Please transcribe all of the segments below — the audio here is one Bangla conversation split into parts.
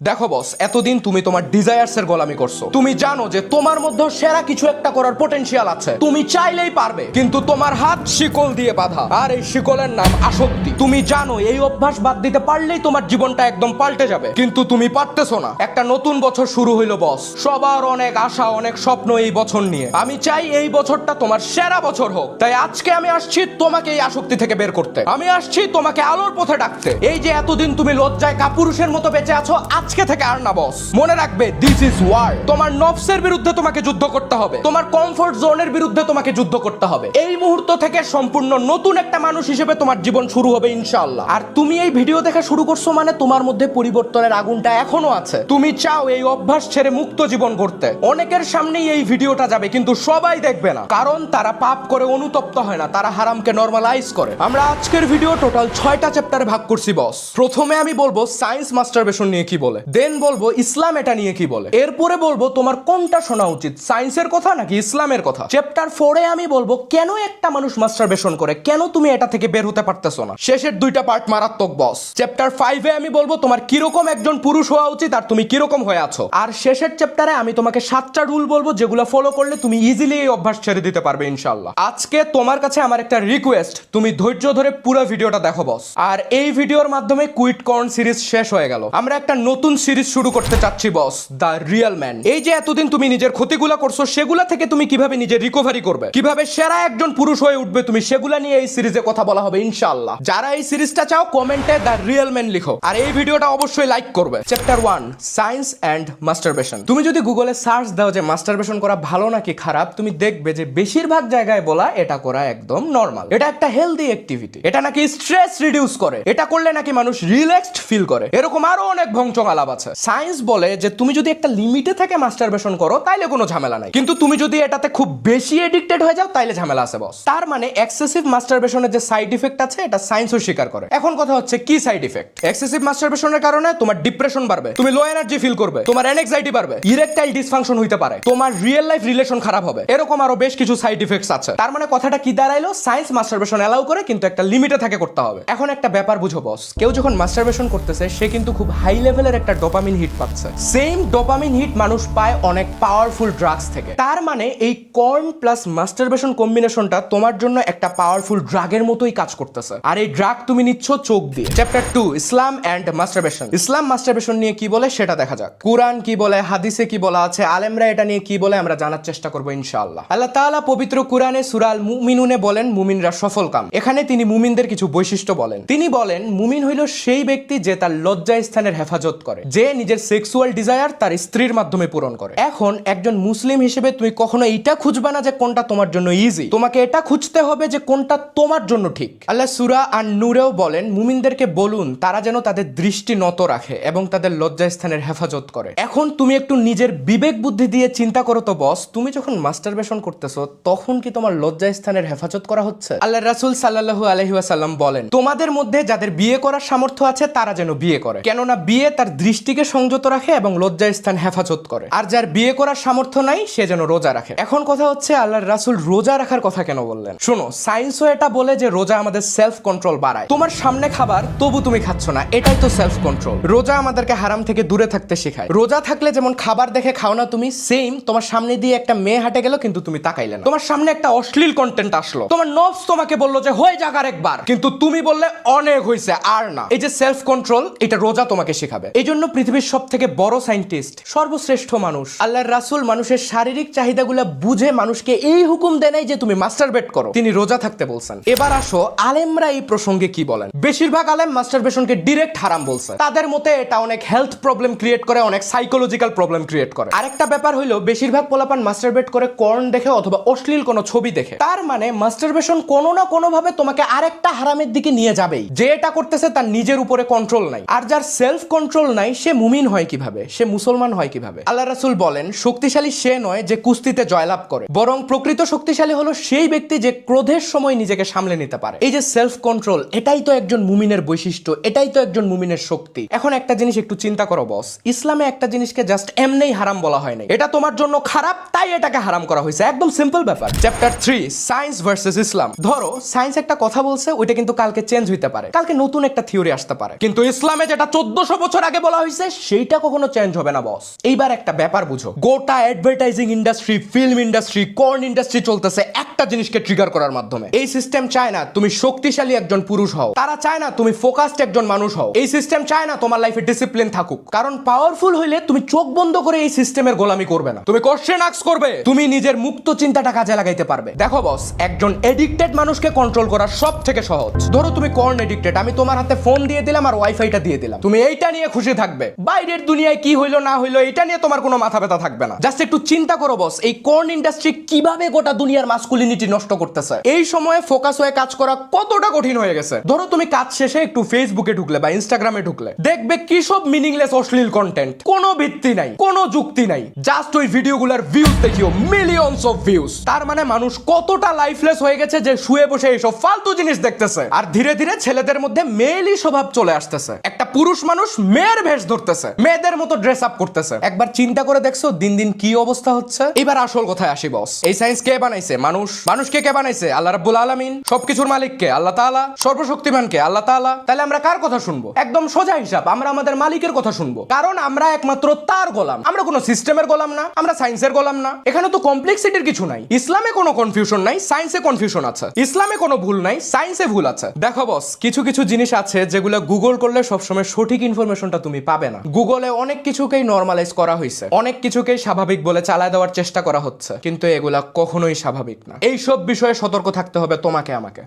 দেখো বস, এতদিন তুমি তোমার ডিজায়ার্স এর গোলামি করছো। তুমি জানো যে তোমার মধ্যে সেরা কিছু একটা করার পটেনশিয়াল আছে, তুমি চাইলেই পারবে, কিন্তু তোমার হাত শিকল দিয়ে বাঁধা, আর এই শিকলের নাম আসক্তি। তুমি জানো এই অভ্যাস বাদ দিতে পারলেই তোমার জীবনটা একদম পাল্টে যাবে, কিন্তু তুমি পারতেছো না। একটা নতুন বছর শুরু হইলো বস, সবার অনেক আশা অনেক স্বপ্ন এই বছর নিয়ে। আমি চাই এই বছরটা তোমার সেরা বছর হোক, তাই আজকে আমি আসছি তোমাকে এই আসক্তি থেকে বের করতে। আমি আসছি তোমাকে আলোর পথে ডাকতে। এই যে এতদিন তুমি লজ্জায় কাপুরুষের মতো বেঁচে আছো, আজকে থেকে আর না বস। মনে রাখবে, দিস ইজ ওয়ার। তোমার নফসের বিরুদ্ধে তোমাকে যুদ্ধ করতে হবে, তোমার কমফোর্ট জোনের বিরুদ্ধে তোমাকে যুদ্ধ করতে হবে। এই মুহূর্ত থেকে সম্পূর্ণ নতুন একটা মানুষ হিসেবে তোমার জীবন শুরু হবে ইনশাআল্লাহ। আর তুমি এই ভিডিও দেখা শুরু করছো মানে তোমার মধ্যে পরিবর্তনের আগুনটা এখনো আছে। তুমি চাও এই অভ্যাস ছেড়ে মুক্ত জীবন গড়তে। অনেকের সামনেই এই ভিডিওটা যাবে, কিন্তু সবাই দেখবে না, কারণ তারা পাপ করে অনুতপ্ত হয় না, তারা হারামকে নরমালাইজ করে। আমরা আজকের ভিডিও টোটাল 6টা চ্যাপ্টারে ভাগ করছি বস। প্রথমে আমি বলবো সায়েন্স মাস্টারবেশন নিয়ে কি বলে, দেন বলবো ইসলাম এটা নিয়ে কি বলে, এরপরে বলবো তোমার কোনটা শোনা উচিত, সায়েন্সের কথা নাকি ইসলামের কথা। চ্যাপ্টার 4-এ আমি বলবো কেন একটা মানুষ মাস্টারবেশন করে, কেন তুমি এটা থেকে বের হতে পারতেছো না। শেষের 2টা পার্ট মারাত্মক বস। চ্যাপ্টার 5-এ আমি বলবো তোমার কিরকম একজন পুরুষ হওয়া উচিত আর তুমি কিরকম হয়ে আছো। আর শেষের চ্যাপ্টারে আমি তোমাকে 7টা রুল বলবো যেগুলো ফলো করলে তুমি ইজিলি এই অভ্যাস ছেড়ে দিতে পারবে ইনশাআল্লাহ। আজকে তোমার কাছে আমার একটা রিকোয়েস্ট, তুমি ধৈর্য ধরে পুরো ভিডিওটা দেখো বস। আর এই ভিডিওর মাধ্যমে কুইট কর্ন সিরিজ শেষ হয়ে গেল, আমরা একটা নতুন সিরিজ শুরু করতে চাচ্ছি বস, দ্য রিয়েল ম্যান। এই যে এতদিন তুমি নিজের ক্ষতিগুলা করছো, সেগুলা থেকে তুমি কিভাবে নিজের রিকভারি করবে, কিভাবে সেরা একজন পুরুষ হয়ে উঠবে তুমি, সেগুলা নিয়ে এই সিরিজে কথা বলা হবে ইনশাআল্লাহ। যারা এই সিরিজটা চাও কমেন্টে দ্য রিয়েল ম্যান লিখো, আর এই ভিডিওটা অবশ্যই লাইক করবে। Chapter 1, science and masturbation. তুমি যদি গুগলে সার্চ দাও যে মাস্টারবেশন করা ভালো নাকি খারাপ, তুমি দেখবে যে বেশিরভাগ জায়গায় বলা এটা করা একদম নরমাল, এটা একটা হেলদি অ্যাক্টিভিটি, এটা নাকি স্ট্রেস রিডিউস করে, এটা করলে নাকি মানুষ রিল্যাক্সড ফিল করে, এরকম আরো অনেক ভংচং আলাপ আছে। সায়েন্স বলে যে তুমি যদি একটা লিমিটে থেকে মাস্টারবেশন করো তাইলে কোনো ঝামেলা নাই, কিন্তু তুমি যদি এটাতে খুব বেশি এডিক্টেড হয়ে যাও তাইলে ঝামেলা আছে বস। তার মানে এক্সেসিভ মাস্টারবেশনের যে সাইড ইফেক্ট আছে এটা সায়েন্সও স্বীকার করে। এখন কথা হচ্ছে কি সাইড ইফেক্ট। এক্সেসিভ মাস্টারবেশনের কারণে তোমার ডিপ্রেশন বাড়বে, তুমি লো এনার্জি ফিল করবে, তোমার অ্যাংজাইটি বাড়বে, ইরেকটাইল ডিসফাংশন হইতে পারে, তোমার রিয়েল লাইফ রিলেশন খারাপ হবে, এরকম আরো বেশ কিছু সাইড ইফেক্টস আছে। তার মানে কথাটা কি দাঁড়াইলো, সায়েন্স মাস্টারবেশন এলাও করে, কিন্তু একটা লিমিটে থাকে করতে হবে। এখন একটা ব্যাপার বুঝো বস, কেউ যখন মাস্টারবেশন করতেছে সে কিন্তু খুব হাই লেভেলের একটা ডোপামিন হিট পাচ্ছে। সেম ডোপামিন হিট মানুষ পায় অনেক পাওয়ারফুল ড্রাগস থেকে। তার মানে এই কর্ন প্লাস মাস্টারবেশন কম্বিনেশনটা তোমার জন্য একটা পাওয়ারফুল ড্রাগের মতোই কাজ করতেছে, আর এই ড্রাগ তুমি নিচ্ছ চোখ দিয়ে। Chapter 2, Islam and masturbation. Islam masturbation নিয়ে কি বলে সেটা দেখা যাক। কুরআন কি বলে, হাদিসে কি বলা আছে, আলেমরা এটা নিয়ে কি বলে আমরা জানার চেষ্টা করবো ইনশাআল্লাহ। আল্লাহ তাআলা পবিত্র কুরআনে সূরা আল মুমিনুনে বলেন মুমিনরা সফল কাম। এখানে তিনি মুমিনদের কিছু বৈশিষ্ট্য বলেন। তিনি বলেন মুমিন হইল সেই ব্যক্তি যে তার লজ্জা স্থানের হেফাজত করে, যে নিজের সেক্সুয়াল ডিজায়ার তার স্ত্রীর মাধ্যমে পূরণ করে। এখন একজন মুসলিম হিসেবে তুমি কখনো এইটা খুঁজবা না যে কোনটা তোমার জন্য ইজি, তোমাকে এটা খুঁজতে হবে যে কোনটা তোমার জন্য ঠিক। আল্লাহ সূরা আন-নূরেও বলেন মুমিনদেরকে বলুন তারা যেন তাদের দৃষ্টি নত রাখে এবং তাদের লজ্জা স্থানের হেফাজত করে। এখন তুমি একটু নিজের বিবেক বুদ্ধি দিয়ে চিন্তা করো তো বস, তুমি যখন মাস্টারবেশন করতেছো তখন কি তোমার লজ্জা স্থানের হেফাজত করা হচ্ছে? আল্লাহ রাসূল সাল্লাল্লাহু আলাইহি ওয়াসাল্লাম বলেন তোমাদের মধ্যে যাদের বিয়ে করার সামর্থ্য আছে তারা যেন বিয়ে করে, কেননা বিয়ে তার দৃষ্টিকে সংযত রাখে এবং লজ্জা স্থান হেফাজত করে। আর যার বিয়ে করার সামর্থ্য নাই সে যেন রোজা রাখে। এখন কথা হচ্ছে আল্লাহর রাসূল রোজা রাখার কথা কেন বললেন? শোনো, সায়েন্সও এটা বলে যে রোজা আমাদের সেলফ কন্ট্রোল বাড়ায়। তোমার সামনে খাবার তবু তুমি খাচ্ছ না, এটাই তো সেলফ কন্ট্রোল। রোজা আমাদেরকে হারাম থেকে দূরে থাকতে শেখায়। রোজা থাকলে যেমন খাবার দেখে খাও না তুমি, সেম তোমার সামনে দিয়ে একটা মেয়ে হাঁটে গেল কিন্তু তুমি তাকাইলে না, তোমার সামনে একটা অশ্লীল কন্টেন্ট আসলো, তোমার নফস তোমাকে বললো যে হয়ে যাক আর একবার, কিন্তু তুমি বললে অনেক হইছে আর না। এই যে সেলফ কন্ট্রোল, এটা রোজা তোমাকে শেখাবে। এই জন্য পৃথিবীর সব থেকে বড় সায়েন্টিস্ট, সর্বশ্রেষ্ঠ মানুষ আল্লাহর রাসূল মানুষের শারীরিক চাহিদাগুলো বুঝে মানুষকে এই হুকুম দেয় নাই যে তুমি মাস্টারবেট করো, তিনি রোজা থাকতে বলছেন। এবার আসো আলেমরা এই প্রসঙ্গে কি বলেন। বেশিরভাগ আলেম মাস্টারবেশনকে ডিরেক্ট হারাম বলছে। তাদের মতে এটা অনেক হেলথ প্রবলেম ক্রিয়েট করে, অনেক সাইকোলজিক্যাল প্রবলেম ক্রিয়েট করে। আরেকটা ব্যাপার হইলো বেশিরভাগ পোলাপান মাস্টারবেট করে কর্ন দেখে অথবা অশ্লীল কোনো ছবি দেখে। তার মানে মাস্টারবেশন কোনো না কোনো ভাবে তোমাকে আরেকটা হারামের দিকে নিয়ে যাবেই। যে এটা করতেছে তার নিজের উপরে কন্ট্রোল নাই, আর যার সেলফ কন্ট্রোল নাই সে মুমিন হয় কিভাবে, সে মুসলমান হয় কিভাবে? আল্লাহ রাসূল বলেন শক্তিশালী সে নয় যে কুস্তিতে জয়লাভ করে, বরং প্রকৃত শক্তিশালী হলো সেই ব্যক্তি যে ক্রোধের সময় নিজেকে সামলে নিতে পারে। এই যে সেলফ কন্ট্রোল, এটাই তো একজন মুমিনের বৈশিষ্ট্য, এটাই তো একজন মুমিনের শক্তি। এখন একটা জিনিস একটু চিন্তা করো বস, ইসলামে একটা জিনিসকে জাস্ট এমনিই হারাম বলা হয় নাই, এটা তোমার জন্য খারাপ তাই এটাকে হারাম করা হয়েছে, একদম সিম্পল ব্যাপার। চ্যাপ্টার 3, সায়েন্স ভার্সেস ইসলাম। ধরো সায়েন্স একটা কথা বলছে, ওইটা কিন্তু কালকে চেঞ্জ হইতে পারে, কালকে নতুন একটা থিওরি আসতে পারে, কিন্তু ইসলামে যেটা 1400 বছর আগে বলা হয়েছে সেইটা কখনো চেঞ্জ হবে না বস। এইবার একটা ব্যাপার বুঝো, গোটা advertising industry, film industry, corn industry চলতেছে একটা জিনিসকে ট্রিগার করার মাধ্যমে। এই সিস্টেম চায় না তুমি শক্তিশালী একজন পুরুষ হও, তারা চায় না তুমি ফোকাসড একজন মানুষ হও, এই সিস্টেম চায় না তোমার লাইফে ডিসিপ্লিন থাকুক। কারণ পাওয়ারফুল হইলে তুমি চোখ বন্ধ করে এই সিস্টেমের গোলামি করবে না, তুমি কোশ্চেন আস্ক করবে, তুমি নিজের মুক্ত চিন্তাটা কাজে লাগাইতে পারবে। দেখো বস, একজন এডিক্টেড মানুষকে কন্ট্রোল করা সব থেকে সহজ। ধরো তুমি কর্ন এডিক্টেড, আমি তোমার হাতে ফোন দিয়ে দিলাম আর ওয়াইফাইটা দিয়ে দিলাম, তুমি এইটা নিয়ে খুশি থাকবে, বাইরের দুনিয়ায় কি হইলো না হইলো এটা নিয়ে তোমার কোনো মাথা ব্যথা থাকবে না। জাস্ট একটু চিন্তা করো বস, এই কর্ন ইন্ডাস্ট্রি কিভাবে গোটা দুনিয়ার মাস্কুলিনিটি নষ্ট করতেছে। এই সময়ে ফোকাস হয়ে কাজ করা কতটা কঠিন হয়ে গেছে। ধরো তুমি কাজ শেষে একটু ফেসবুকে ঢুকলে বা ইনস্টাগ্রামে ঢুকলে, দেখবে কি সব মিনিংলেস অশ্লীল কন্টেন্ট, কোনো ভিত্তি নাই, কোনো যুক্তি নাই, জাস্ট ওই ভিডিওগুলোর ভিউজ দেখিও মিলিয়নস অফ ভিউজ। তার মানে মানুষ কতটা লাইফলেস হয়ে গেছে যে শুয়ে বসে এইসব ফালতু জিনিস দেখতেছে। আর ধীরে ধীরে ছেলেদের মধ্যে মেয়েলি স্বভাব চলে আসতেছে, একটা পুরুষ মানুষ মেয়ের ভেষ ধরতেছে, মেয়েদের মতো ড্রেস আপ করতেছে। একবার চিন্তা করে দেখছো দিন দিন কি অবস্থা হচ্ছে। এবার আসল কথায় আসি বস, এই সায়েন্স কে বানাইছে? মানুষ। মানুষকে কে বানাইছে? আল্লাহ রাব্বুল আলামিন। সবকিছুর মালিক কে? আল্লাহ তাআলা। সর্বশক্তিমান কে? আল্লাহ তাআলা। তাহলে আমরা কার কথা শুনবো? একদম সোজা হিসাব, আমরা আমাদের মালিকের কথা শুনবো, কারণ আমরা একমাত্র তার গোলাম। আমরা কোনো সিস্টেমের গোলাম না, আমরা সায়েন্সের গোলাম না। এখানে তো কমপ্লেক্সিটির কিছু নাই। ইসলামে কোনো কনফিউশন নাই, সায়েন্সে কনফিউশন আছে। ইসলামে কোনো ভুল নাই, সায়েন্সে ভুল আছে। দেখো বস, কিছু কিছু জিনিস আছে যেগুলো গুগল করলে সবসময় সঠিক ইনফরমেশনটা তুমি পাবে না। গুগলে অনেক কিছুকেই নরমালাইজ করা হয়েছে, অনেক কিছুকেই স্বাভাবিক বলে চালায় দেওয়ার চেষ্টা করা হচ্ছে, কিন্তু এগুলা কখনোই স্বাভাবিক না। এই সব বিষয়ে সতর্ক থাকতে হবে তোমাকে আমাকে।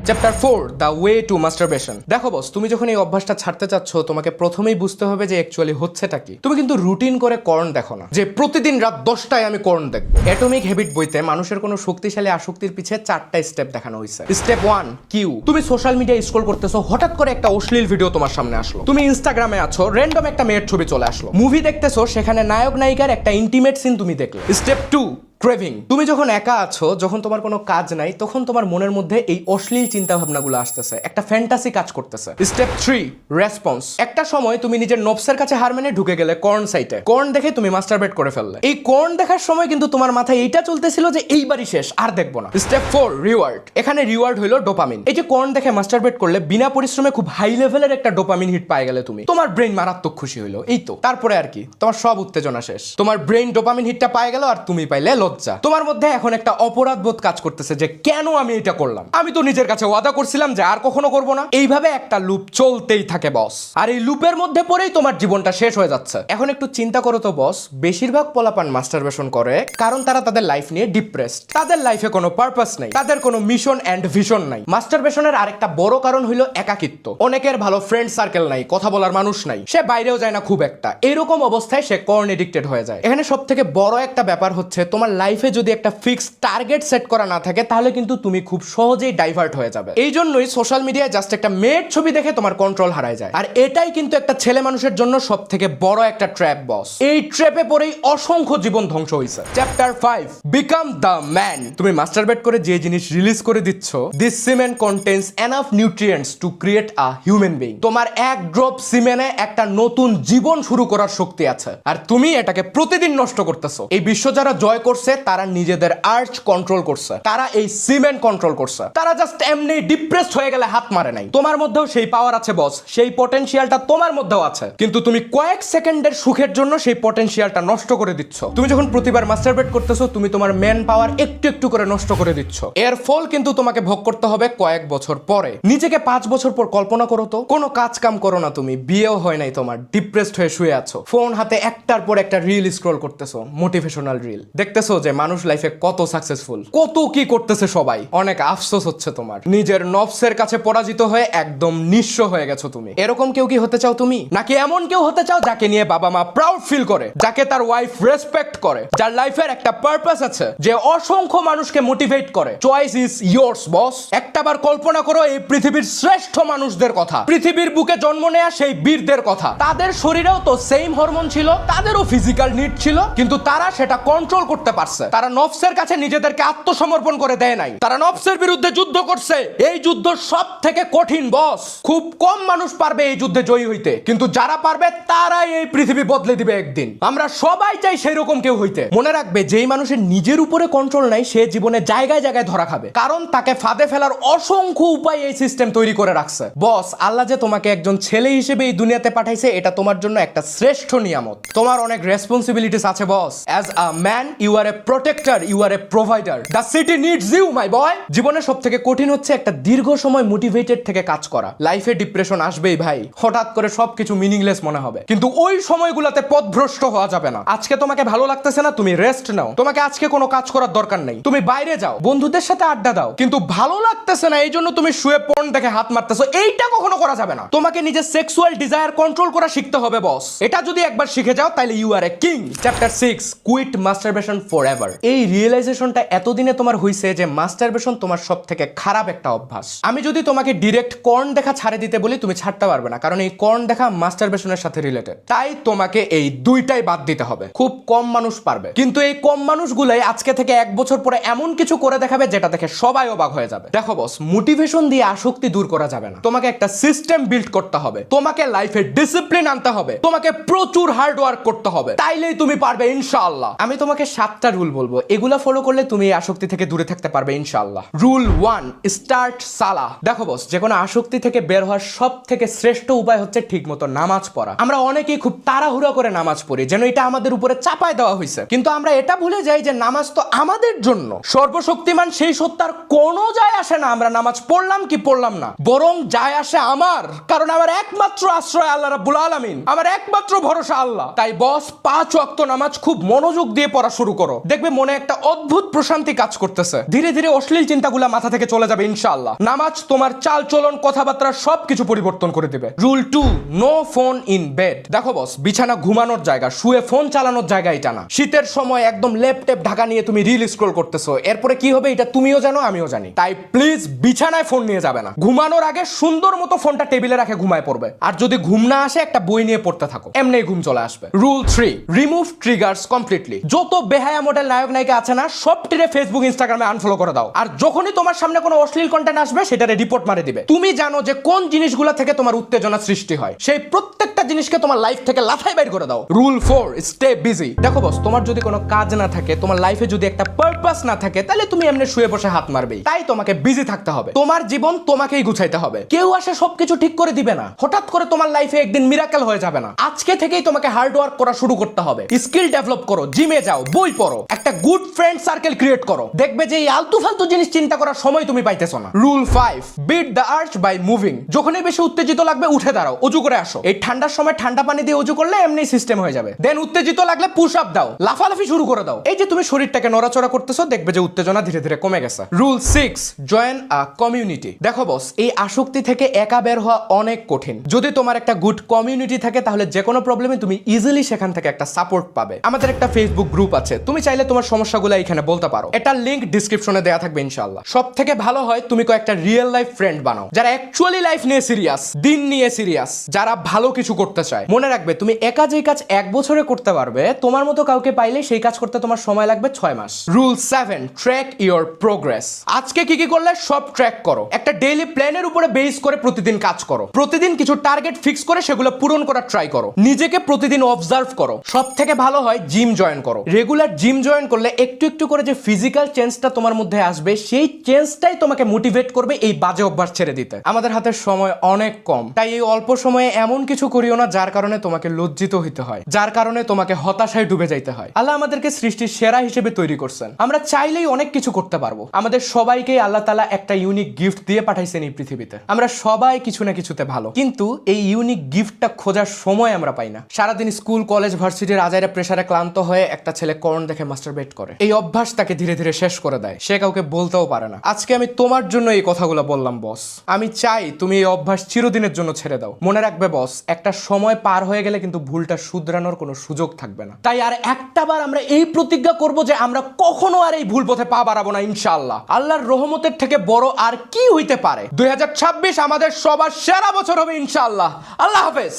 Chapter 4, the way to masturbation. দেখো বস, তুমি যখন এই অভ্যাসটা ছাড়তে চাচ্ছ, তোমাকে প্রথমেই বুঝতে হবে যে অ্যাকচুয়ালি হচ্ছেটা কি। তুমি কিন্তু রুটিন করে কর্ন দেখো না, যে প্রতিদিন রাত 10টায় আমি কর্ন দেখবো। অ্যাটমিক হ্যাবিট বইতে মানুষের কোনো শক্তিশালী আসক্তির পিছে 4টা স্টেপ দেখানো হয়েছে। Step 1, cue. তুমি সোশ্যাল মিডিয়া স্ক্রল করতেছো, হঠাৎ করে একটা অশ্লীল ভিডিও তোমার সামনে আসলো। তুমি ইনস্টাগ্রামে আছো, র্যান্ডম একটা মেয়ের ছবি চলে আসলো। মুভি দেখতেছো, সেখানে নায়ক নায়িকার একটা ইন্টিমেট সিন তুমি দেখলে। Step 2, craving. তুমি যখন একা আছো, যখন তোমার কোনো কাজ নাই, তখন তোমার মনের মধ্যে এই অশ্লীল চিন্তা ভাবনাগুলো আসতেছে, একটা ফ্যান্টাসি কাজ করতেছে। Step 3, response. একটা সময় তুমি নিজের নফসের কাছে হার মেনে ঢুকে গেলে কর্ন সাইটে, কর্ন দেখে তুমি মাস্টারবেট করে ফেললে। এই কর্ন দেখার সময় কিন্তু তোমার মাথায় এইটা চলতেছিল যে এইবারই শেষ, আর দেখবো না। Step 4, reward. এখানে রিওয়ার্ড হলো ডোপামিন। এই যে কর্ন দেখে মাস্টারবেট করলে বিনা পরিশ্রমে খুব হাই লেভেলের একটা ডোপামিন হিট পাই গেলে তুমি, তোমার ব্রেইন মারাত্মক খুশি হইলো। এই তো, তারপরে আর কি, তোমার সব উত্তেজনা শেষ। তোমার ব্রেইন ডোপামিন হিটটা পাই গেল আর তুমি পাইলে লজ্জা। তোমার মধ্যে এখন একটা অপরাধ বোধ কাজ করতেছে যে কেন আমি এটা করলাম, আমি তো নিজের কাছে ওয়াদা করছিলাম যে আর কখনো করব না। এইভাবে একটা লুপ চলতেই থাকে বস, আর এই লুপের মধ্যে পড়েই তোমার জীবনটা শেষ হয়ে যাচ্ছে। এখন একটু চিন্তা করো তো বস, বেশিরভাগ পোলাপান মাস্টারবেশন করে কারণ তারা তাদের লাইফ নিয়ে ডিপ্রেসড, তাদের লাইফে কোনো পারপাস নাই, তাদের কোনো মিশন এন্ড ভিশন নাই। মাস্টারবেশনের আরেকটা বড় কারণ হলো একাকিত্ব। অনেকের ভালো ফ্রেন্ড সার্কেল নাই, কথা বলার মানুষ নাই, সে বাইরেও যায় না খুব একটা। এরকম অবস্থায় সে কর্ন এডিক্টেড হয়ে যায়। এখানে সব থেকে বড় একটা ব্যাপার হচ্ছে, তোমার লাইফে যদি একটা ফিক্স টার্গেট সেট করা না থাকে, তাহলে কিন্তু তুমি খুব সহজেই ডাইভার্ট হয়ে যাবে। এই জন্যই সোশ্যাল মিডিয়ায় জাস্ট একটা মেয়ের ছবি দেখে তোমার কন্ট্রোল হারায় যায়। আর এটাই কিন্তু একটা ছেলে মানুষের জন্য সব থেকে বড় একটা ট্র্যাপ বস। এই ট্র্যাপে পড়েই অসংখ্য জীবন ধ্বংস হয়েছে। Chapter 5, become the man. তুমি মাস্টারবেট করে যে জিনিস রিলিজ করে দিচ্ছ, this semen contains enough nutrients to create a human being. তোমার এক ড্রপ সিমেনে একটা নতুন জীবন শুরু করার শক্তি আছে, আর তুমি এটাকে প্রতিদিন নষ্ট করতেছো। এই বিশ্ব যারা জয় করছে, তারা নিজেদের আর্চ কন্ট্রোল করছে, তারা এই সিমেন্ট কন্ট্রোল করছে, তারা জাস্ট এমনি ডিপ্রেসড হয়ে গেলে হাত মারে নাই। তোমার মধ্যেও সেই পাওয়ার আছে বস, সেই পটেনশিয়ালটা তোমার মধ্যেও আছে, কিন্তু তুমি কয়েক সেকেন্ডের সুখের জন্য সেই পটেনশিয়ালটা নষ্ট করে দিচ্ছ। তুমি যখন প্রতিবার মাস্টারবেট করতেছো, তুমি তোমার ম্যান পাওয়ার একটু একটু করে নষ্ট করে দিচ্ছ। এর ফল কিন্তু তোমাকে ভোগ করতে হবে কয়েক বছর পরে। নিজেকে 5 বছর পর কল্পনা করো তো, কোনো কাজ কাম করো না, তুমি বিয়েও হয় নাই তোমার, ডিপ্রেসড হয়ে শুয়ে আছো, ফোন হাতে একটার পর একটা রিল স্ক্রল করতেছো, মোটিভেশনাল রিল দেখতেছো যে মানুষ লাইফে কত সাকসেসফুল, কত কি করতেছে সবাই। অনেক আফসোস হচ্ছে তোমার, নিজের নফসের কাছে পরাজিত হয়ে একদম নিঃস্ব হয়ে গেছো তুমি। এরকম কেউ কি হতে চাও তুমি? নাকি এমন কেউ হতে চাও যাকে নিয়ে বাবা মা প্রাউড ফিল করে, যাকে তার ওয়াইফ রেসপেক্ট করে, যার লাইফের একটা পারপাস আছে, যে অসংখ্য মানুষকে মোটিভেট করে? চয়েস ইজ ইয়োর্স বস। একটাবার কল্পনা করো এই পৃথিবীর শ্রেষ্ঠ মানুষদের কথা, পৃথিবীর বুকে জন্ম নেয়া সেই বীরদের কথা। তাদের শরীরেও তো সেম হরমোন ছিল, তাদেরও ফিজিক্যাল নিড ছিল, কিন্তু তারা সেটা কন্ট্রোল করতে পারে পারছে। তারা নফসের কাছে নিজেদেরকে আত্মসমর্পণ করে দেয় নাই, তারা নফসের বিরুদ্ধে যুদ্ধ করছে। এই যুদ্ধ সব থেকে কঠিন বস। খুব কম মানুষ পারবে এই যুদ্ধে জয়ী হইতে, কিন্তু যারা পারবে তারাই এই পৃথিবী বদলে দিবে একদিন। আমরা সবাই চাই সেই রকম কেউ হইতে। মনে রাখবে, যেই মানুষের নিজের উপরে কন্ট্রোল নাই সে জীবনে জায়গায় জায়গায় ধরা খাবে, কারণ তাকে ফাঁদে ফেলার অসংখ্য উপায় এই সিস্টেম তৈরি করে রাখছে। বস, আল্লাহ যে তোমাকে একজন ছেলে হিসেবে এই দুনিয়াতে পাঠাইছে, এটা তোমার জন্য একটা শ্রেষ্ঠ নিয়ামত। তোমার অনেক রেসপন্সিবিলিটিস আছে boss. As a man you are a protector, you are a provider. The city needs you my boy. জীবনের সব থেকে কঠিন হচ্ছে একটা দীর্ঘ সময় মোটিভেটেড থেকে কাজ করা। লাইফে ডিপ্রেশন আসবেই ভাই, হঠাৎ করে সবকিছু মিনিংলেস মনে হবে, কিন্তু ওই সময়গুলোতে পথভ্রষ্ট হওয়া যাবে না। আজকে তোমাকে ভালো লাগতেছে না, তুমি রেস্ট নাও। তোমাকে আজকে কোনো কাজ করার দরকার নেই, তুমি বাইরে যাও, বন্ধুদের সাথে আড্ডা দাও। কিন্তু ভালো লাগতেছে না এই জন্য তুমি শুয়ে পর্ন দেখে হাত মারতেছো, এইটা কখনো করা যাবে না। তোমাকে নিজের সেক্সুয়াল ডিজায়ার কন্ট্রোল করা শিখতে হবে বস। এটা যদি একবার শিখে যাও তাহলে you are a king. Chapter 6, quit masturbation forever. এই রিয়েলাইজেশনটা এতদিনে তোমার হইছে যে মাস্টারবেশন তোমার সব থেকে খারাপ একটা অভ্যাস। আমি যদি তোমাকে ডিরেক্ট কর্ন দেখা ছাড়ে দিতে বলি, তুমি ছাড়তে পারবে না, কারণ এই কর্ন দেখা মাস্টারবেশনের সাথে রিলেটেড। তাই তোমাকে এই দুইটাই বাদ দিতে হবে। খুব কম মানুষ পারবে, কিন্তু এই কম মানুষগুলাই আজকে থেকে 1 বছর পরে এমন কিছু করে দেখাবে যেটা দেখে সবাই অবাক হয়ে যাবে। দেখো বস, মোটিভেশন দিয়ে আসক্তি দূর করা যাবে না। তোমাকে একটা সিস্টেম বিল্ড করতে হবে, তোমাকে লাইফে ডিসিপ্লিন আনতে হবে, তোমাকে প্রচুর হার্ড ওয়ার্ক করতে হবে, তাইলেই তুমি পারবে ইনশাআল্লাহ। আমি তোমাকে 7টা রুল বলবো, এগুলা ফলো করলে তুমি এই আসক্তি থেকে দূরে থাকতে পারবে ইনশাআল্লাহ। রুল 1, স্টার্ট সালাহ। দেখো বস, যে কোনো আসক্তি থেকে বের হওয়ার সব থেকে শ্রেষ্ঠ উপায় হচ্ছে ঠিকমতো নামাজ পড়া। আমরা অনেকেই খুব তাড়াহুড়া করে নামাজ পড়ি, যেন এটা আমাদের উপরে চাপায় দেওয়া হয়েছে, কিন্তু আমরা এটা ভুলে যাই যে নামাজ তো আমাদের জন্য। সর্বশক্তিমান সেই সত্তার কোনো যায় আসে না আমরা নামাজ পড়লাম কি পড়লাম না, বরং যায় আসে আমার, কারণ আমার একমাত্র আশ্রয় আল্লাহ রাব্বুল আলামিন, আমার একমাত্র ভরসা আল্লাহ। তাই বস, 5 ওয়াক্ত নামাজ খুব মনোযোগ দিয়ে পড়া শুরু করো, দেখবে মনে একটা অদ্ভুত প্রশান্তি কাজ করতেছে। ধীরে ধীরে অশ্লীল চিন্তাগুলো মাথা থেকে চলে যাবে ইনশাআল্লাহ। নামাজ তোমার চাল চলন, কথাবার্তা সবকিছু পরিবর্তন করে দিবে। Rule 2, no phone in bed. দেখো বস, বিছানা ঘুমানোর জায়গা, শুয়ে ফোন চালানোর জায়গা এটা না। শীতের সময় একদম ল্যাপটপ ঢাকা নিয়ে তুমি রিল স্ক্রল করতেছো, এরপরে কি হবে এটা তুমিও জানো আমিও জানি। তাই প্লিজ বিছানায় ফোন নিয়ে যাবে না। ঘুমানোর আগে সুন্দর মতো ফোনটা টেবিলে রাখে ঘুমায় পড়বে, আর যদি ঘুম না আসে একটা বই নিয়ে পড়তে থাকো, এমনিই ঘুম চলে আসবে। Rule 3, remove triggers completely. যত বেহায়া মডেল নায়ক নায়িকা আছে না, সবটিরে ফেসবুক ইনস্টাগ্রামে আনফলো করে দাও, আর যখনই তোমার সামনে কোনো অশ্লীল কন্টেন্ট আসবে সেটারে রিপোর্ট মারে দিবে। তুমি জানো যে কোন জিনিসগুলো থেকে তোমার উত্তেজনা সৃষ্টি হয়, সেই প্রত্যেকটা জিনিসকে তোমার লাইফ থেকে লাফাই বাইর করে দাও। Rule 4, stay busy. দেখো বস, তোমার যদি কোনো কাজ না থাকে, তোমার লাইফে যদি একটা পারপাস না থাকে, তাহলে তুমি এমনি শুয়ে বসে হাত মারবেই। তাই তোমাকে বিজি থাকতে হবে, তোমার জীবন তোমাকেই গুছাইতে হবে। কেউ আসে সবকিছু ঠিক করে দিবে না, হঠাৎ করে তোমার লাইফে একদিন মিরাকেল হয়ে যাবে না। আজকে থেকেই তোমাকে হার্ড ওয়ার্ক করা শুরু করতে হবে। স্কিল ডেভেলপ করো, জিমে যাও, বই পড়ো, একটা গুড ফ্রেন্ড সার্কেল ক্রিয়েট করো, দেখবে যে এই আলতু ফালতু জিনিস চিন্তা করার সময় তুমি পাইতেছো না। Rule 5, beat the urge by moving. যখনই বেশি উত্তেজিত লাগবে উঠে দাঁড়াও, অজু করে আসো। এই ঠান্ডার সময় ঠান্ডা পানি দিয়ে অজু করলে এমনি সিস্টেম হয়ে যাবে। দেন উত্তেজিত লাগলে পুশ আপ দাও, লাফালাফি শুরু করে দাও। এই যে তুমি শরীরটাকে নড়াচড়া করতেছো, দেখবে যে উত্তেজনা ধীরে ধীরে কমে গেছে। রুল 6, জয়েন আ কমিউনিটি। দেখো বস, এই আসক্তি থেকে একা বের হওয়া অনেক কঠিন। যদি তোমার একটা গুড কমিউনিটি থাকে, তাহলে যে কোনো প্রবলেমে তুমি ইজিলি সেখান থেকে একটা সাপোর্ট পাবে। আমাদের একটা ফেসবুক গ্রুপ আছে, তুমি চাইলে তোমার সমস্যাগুলো এখানে বলতে পারো। এটার লিংক ডিসক্রিপশনে দেয়া থাকবে ইনশাআল্লাহ। সব থেকে ভালো হয় তুমি কয়েকটা রিয়েল লাইফ ফ্রেন্ড বানাও, যারা অ্যাকচুয়ালি লাইফ নিয়ে সিরিয়াস, দিন নিয়ে সিরিয়াস, যারা ভালো কিছু করতে চায়। মনে রাখবে, তুমি একা যে কাজ 1 বছরে করতে পারবে, তোমার মতো কাউকে পাইলে সেই কাজ করতে তোমার সময় লাগবে 6 মাস। Rule 7, track your progress. আজকে কি কি করলে সব ট্র্যাক করো। একটা ডেইলি প্ল্যানের উপরে বেস করে প্রতিদিন কাজ করো। প্রতিদিন কিছু টার্গেট ফিক্স করে সেগুলো পূরণ করার ট্রাই করো। নিজেকে প্রতিদিন অবজার্ভ করো। সব থেকে ভালো হয় জিম জয়েন করো। রেগুলার জিম জয়েন করলে একটু একটু করে যে ফিজিক্যাল চেঞ্জটা তোমার মধ্যে আসবে, সেই চেঞ্জটাই তোমাকে মোটিভেট করবে এই বাজে অভ্যাস ছেড়ে দিতে। আমাদের হাতে সময় অনেক কম, তাই এই অল্প সময়ে এমন কিছু করিও না যার কারণে তোমাকে লজ্জিত হইতে হয়, যার কারণে তোমাকে হতাশায় ডুবে যাইতে হয়। আল্লাহ আমাদেরকে সৃষ্টির সেরা হিসেবে তৈরি করছেন, আমরা চাইলেই অনেক কিছু করতে পারবো। আমাদের সবাইকেই আল্লাহ তাআলা একটা ইউনিক গিফট দিয়ে পাঠাইছেন এই পৃথিবীতে। আমরা সবাই কিছু না কিছুতে ভালো, কিন্তু এই ইউনিক গিফটটা খোঁজার সময় আমরা পাই না। সারাদিন স্কুল, কলেজ, ভার্সিটির আজাইরা প্রেসারে ক্লান্ত হয়ে একটা ছেলে কর্ন দেখে মাস্টারবেট করে। এই অভ্যাস তাকে ধীরে ধীরে শেষ করে দেয়, সে কাউকে বলতেও পারে না। আজকে আমি তোমার জন্য এই কথাগুলো বললাম বস। আমি চাই তুমি এই অভ্যাস চিরদিনের জন্য ছেড়ে দাও। মনে রাখবে বস, একটা সময় পার হয়ে গেলে কিন্তু ভুলটা শুধরানোর কোনো সুযোগ থাকবে না। তাই আর একটাবার আমরা এই প্রতিজ্ঞা করব যে আমরা কখনো আর এই ভুল পথে পা বাড়াবো না ইনশাআল্লাহ। আল্লাহর রহমতের থেকে বড় আর কি হইতে পারে। 2026 আমাদের সবার সেরা বছর হবে ইনশাআল্লাহ। আল্লাহ হাফেজ।